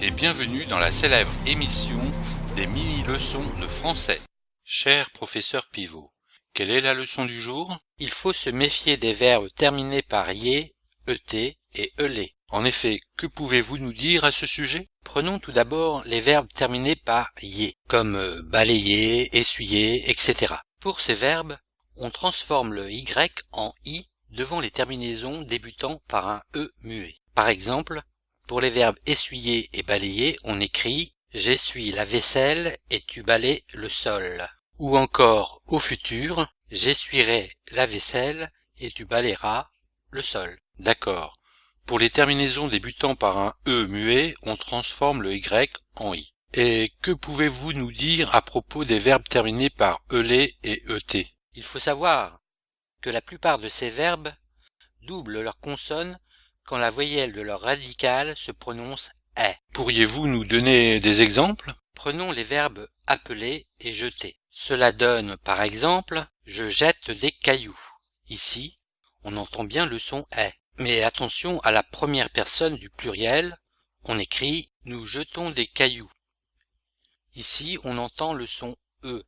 et bienvenue dans la célèbre émission des mini-leçons de français. Cher professeur Pivot, quelle est la leçon du jour? Il faut se méfier des verbes terminés par yé, et et elé. En effet, que pouvez-vous nous dire à ce sujet? Prenons tout d'abord les verbes terminés par yé, comme balayer, essuyer, etc. Pour ces verbes, on transforme le y en i devant les terminaisons débutant par un e muet. Par exemple, pour les verbes essuyer et balayer, on écrit « j'essuie la vaisselle et tu balayes le sol ». Ou encore, au futur, « j'essuierai la vaisselle et tu balayeras le sol ». D'accord. Pour les terminaisons débutant par un e muet, on transforme le y en i. Et que pouvez-vous nous dire à propos des verbes terminés par elé et et? Il faut savoir que la plupart de ces verbes doublent leur consonne quand la voyelle de leur radicale se prononce « est ». Pourriez-vous nous donner des exemples? Prenons les verbes appeler et jeter. Cela donne par exemple « je jette des cailloux ». Ici, on entend bien le son « est ». Mais attention à la première personne du pluriel, on écrit « nous jetons des cailloux ». Ici, on entend le son « e »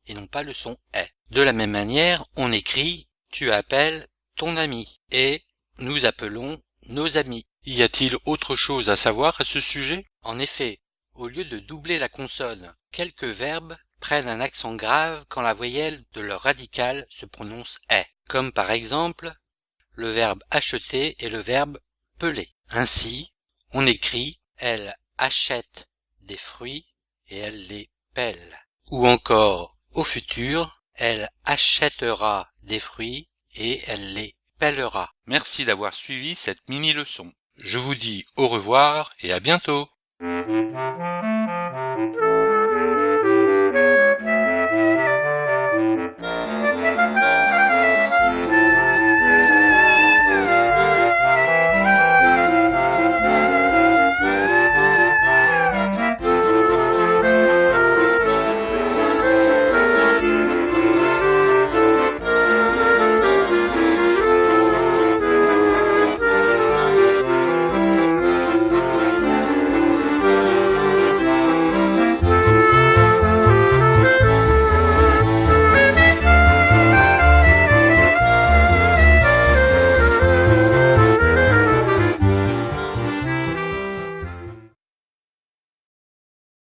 et non pas le son « est ». De la même manière, on écrit « tu appelles ton ami » et « nous appelons nos amis ». Y a-t-il autre chose à savoir à ce sujet? En effet, au lieu de doubler la consonne, quelques verbes prennent un accent grave quand la voyelle de leur radicale se prononce « est », comme par exemple le verbe acheter et le verbe peler. Ainsi, on écrit « elle achète des fruits et elle les pèle ». Ou encore, au futur, elle achètera des fruits et elle les pèlera. Merci d'avoir suivi cette mini-leçon. Je vous dis au revoir et à bientôt.